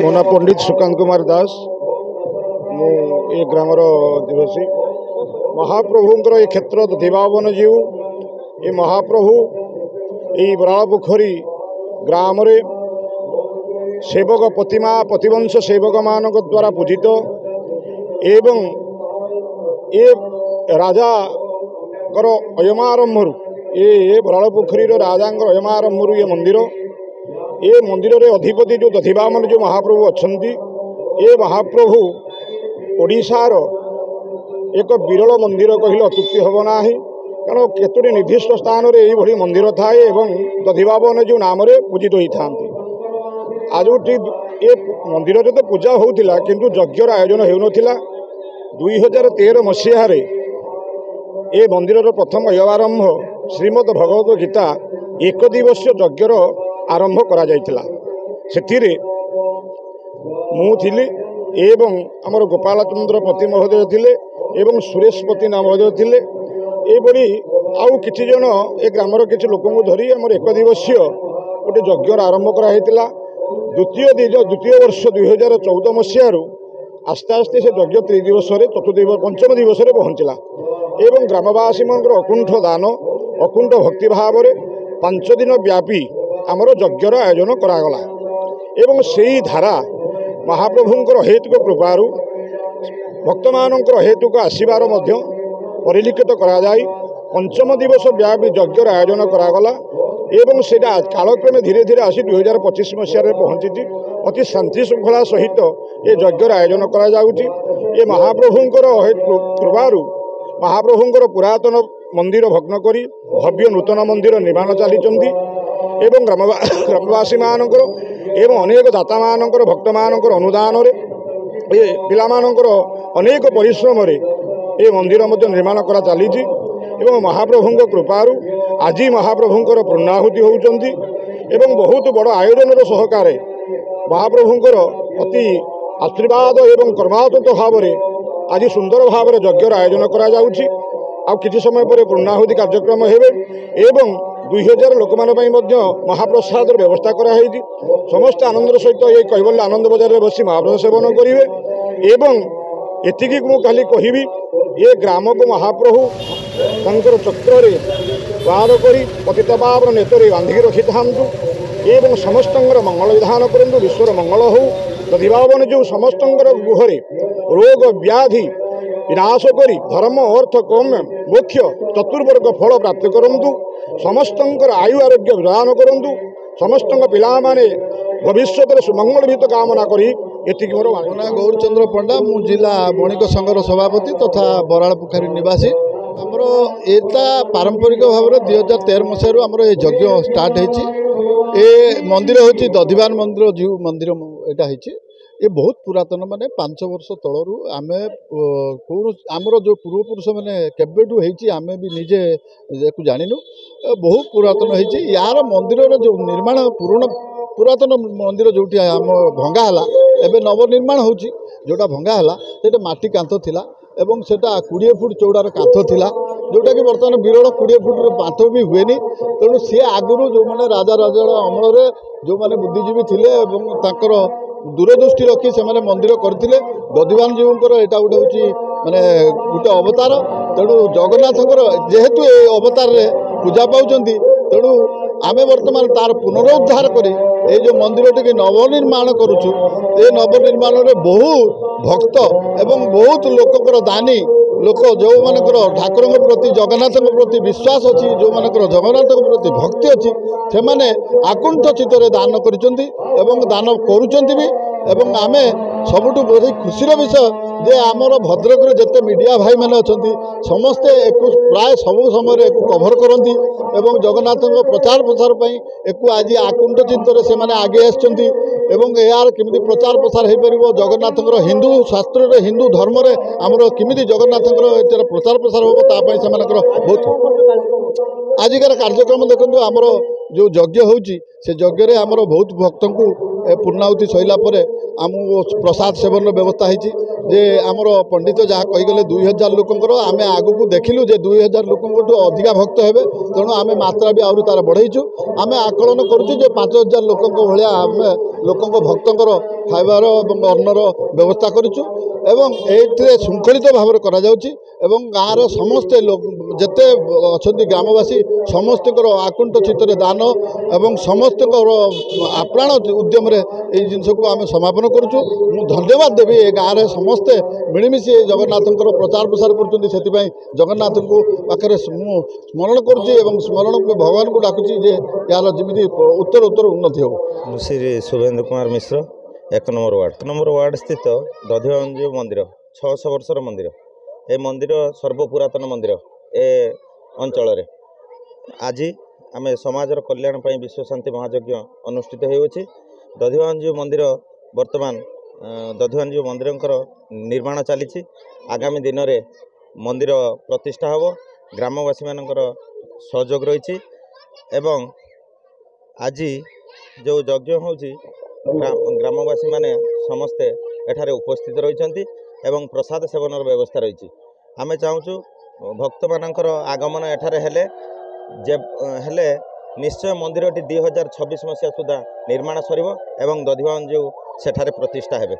मो ना पंडित सुकांत कुमार दास मु ए ग्रामर अधिवासी महाप्रभुंर ये क्षेत्र दधिबावन जीव ये महाप्रभु ये बराल पोखरी ग्राम रे सेवक प्रतिमा प्रतिवंश सेवक मान द्वारा पूजित एवं ये राजा अयमारंभ ये बराल पोखरी राजा अयमारंभ ये मंदिर रे अधिपति जो दधिबामन जो महाप्रभु अच्छा ये महाप्रभु ओडिशार एक विरल मंदिर कहले अत्युक्ति हम ना कारण केतोटी निर्दिष्ट स्थान रे यही मंदिर थाए एवं दधिबावन जो नाम रे पूजित होता आज ये मंदिर रे तो पूजा होउथिला किंतु यज्ञर आयोजन हेउनथिला 2013 मसीह ये मंदिर प्रथम अयमारंभ श्रीमद भगवत गीता एक दिवसीय यज्ञर आरंभ करा जायतिला सेथिरे मु थिली एवं आमर गोपाल चंद्र पति महोदय थिले एवं सुरेश पति महोदय थिले एबडी आउ किछि जण ए ग्रामर किछि लोकଙ୍କୁ धरी आमर एक दिवसीय गोटे यज्ञर आरंभ करा हेतिला द्वितीय वर्ष 2014 मसीह आस्ते आस्ते से यज्ञ 3 दिवस पंचम दिवस पहुँचला एवं ग्रामवासी मन अकुंठ दान अकुंठ भक्ति भाव 5 दिन व्यापी आमर यज्ञर आयोजन करागला एवं सेही धारा महाप्रभुंकर हेतुक कृपारू भक्त मानकर हेतुक आशीर्वाद परिलिखित करा जाई पंचम दिवस व्यापी यज्ञर आयोजन करागला एवं सेटा कालक्रमे धीरे धीरे आसी 2025 मसीह पहुँची अति शांति श्रृंखला सहित ये यज्ञर आयोजन करा जाउची ये महाप्रभुंकर कृपारू महाप्रभुंकर पुरातन मंदिर भग्न करी भव्य नूतन मंदिर निर्माण चली एवं ग्रामवासी मानकर एवं अनेक दाता मानकर भक्त मानकर अनुदान रे ये पिला मानकर अनेक परिश्रम रे ये मंदिर मध्य निर्माण करा चली एवं महाप्रभुंक कृपारू आज महाप्रभुंकर पूर्णाहुति होउचंती एवं बहुत बड़ आयोजन सहकार महाप्रभुंकर अति आशीर्वाद एवं कर्मात्मक भाव आज सुंदर भाव यज्ञर आयोजन करा जाउची आउ किछि समय पर पूर्णाहुति कार्यक्रम हेबे एवं 2000 लोक महाप्रसाद व्यवस्था कराई समस्त आनंद सहित ये कैवल्य आनंद बजार में बसी महाप्रसाद सेवन करेंगे एवं एतिकी मु खाली कहबी ये ग्राम को महाप्रभु तंकर चक्र रे बाहर करी पतितपावन नेतरे बांधिक रखि थांतु एवं समस्त मंगल विधान करंतु विश्वर मंगल हो दधिबावन जो समस्त गुहरे रोग व्याधि विनाश करी धर्म अर्थ कम मोक्ष चतुर्वर्ग फल प्राप्त करंतु समस्त आयु आरोग्य प्रदान करंतु समस्त पिला माने भविष्य सुमंगल भीत कामना करी एतिक मोर ना गौरचंद्र पंडा मु जिला बणिक संघर सभापति तथा बराल पोखरी निवासी आमर एटा पारंपरिक भाव 2013 मसीह आमर ये यज्ञ स्टार्ट होती मंदिर हूँ दधिबान मंदिर जीव मंदिर यहाँ ये बहुत पुरातन माने 5 वर्ष तलू आम कौन आमर जो पूर्वपुरुष मैंने केबेठू आम भी निजे जानिनु बहुत पुरातन होती यार मंदिर जो निर्माण पुरातन मंदिर जो आम भंगाला एवं नवनिर्माण होची जोटा भंगाला से माटी कांथ थिला एवं सेटा 20 फुट चौड़ार कांथ थिला जोटा कि बर्तमान विरल 20 फुट कांथ भी हुए तेणु सी आगुरी जो मैंने राजा अमल जो मैंने बुद्धिजीवी थिले तांकर दूरदृष्टि रखी से मैंने मंदिर करते दधिबान जीवंकर यहाँ गोटे हूँ माने गोटे अवतार तेणु जगन्नाथंकर जेहेतु ये अवतार रे पूजा पाउछंती तेणु आमे वर्तमान तार पुनरुद्धार करी ये जो मंदिर टी नवनिर्माण करुचु ये नवनिर्माण रे बहु भक्त एवं बहुत लोककर दानी लोक जो मानकर ठाकुर प्रति जगन्नाथ प्रति विश्वास अच्छी जो मानकर जगन्नाथ प्रति भक्ति अच्छी से माने आकुंठ चित्त दान करिसेंती एवं दान करुचंती भी एवं आमे सबुठु बहुत खुशीर विषय जे आमर भद्रक जिते मीडिया भाई मैंने अच्छा समस्ते प्राय सब समय एक कभर करती एवं जगन्नाथ प्रचार प्रसार एक आज आकुंठ चिंतन से मैंने आगे आसछंती एवं यार किमिति प्रचार प्रसार हो पार जगन्नाथ हिंदू शास्त्र हिंदू धर्म आमर किमिति जगन्नाथ प्रचार प्रसार हम तापाई से बहुत आजिकार कार्यक्रम देखो आमर जो यज्ञ होउची से यज्ञ रे हमर बहुत भक्तों को पूर्णाहुति सइला परे आमु प्रसाद सेवन व्यवस्था होती जे आमर पंडित जहाँ कहीगले 2000 लोकंर आम आग को देखिलु जे 2000 लोक अधिका भक्त हेबे तेणु आम मात्रा भी आहरी तार बढ़ाइछु आम आकलन करुचु जे 5000 लोक भाया आम लोक भक्तर खाइबार अन्नर व्यवस्था करुचु एवं ये शृंखलित भाव करा जाउची एवं गाँव समस्ते लोक जेते अच्छा ग्रामवासी समस्त आकुंठ चित्त दान एवं समस्त आप्राण उद्यम जिनस को आम समापन करुचु मु धन्यवाद देवी ए गाँव में समस्ते मिलमिशि जगन्नाथ प्रचार प्रसार कर जगन्नाथ को पाखे स्मरण करुच्ची स्मरण भगवान को डाकुची जे यार जमी उत्तर उत्तर उन्नति हो। श्री शुभेन्दु कुमार मिश्र 1 नंबर वार्ड स्थित दधिबांजु मंदिर 600 वर्षर मंदिर ए मंदिर सर्वपुरातन मंदिर ए अंचल आज आम समाजर कल्याण पर विश्व शांति महायज्ञ अनुष्ठित होउछि। दधिबांजु मंदिर वर्तमान दधिबांजु मंदिर निर्माण चली आगामी दिन में मंदिर प्रतिष्ठा होब ग्रामवासी मानकर सहयोग रही एवं आज जो यज्ञ होउछि ग्रामवासी माने समस्ते एठारे उपस्थित रही एवं प्रसाद सेवन व्यवस्था रही आम चाहूँ भक्त मानकर आगमन एठारे हेले निश्चय मंदिरटी 2026 मसीहा सुधा निर्माण सरिब एवं दधिबांजु सेठारे प्रतिष्ठा हेबे।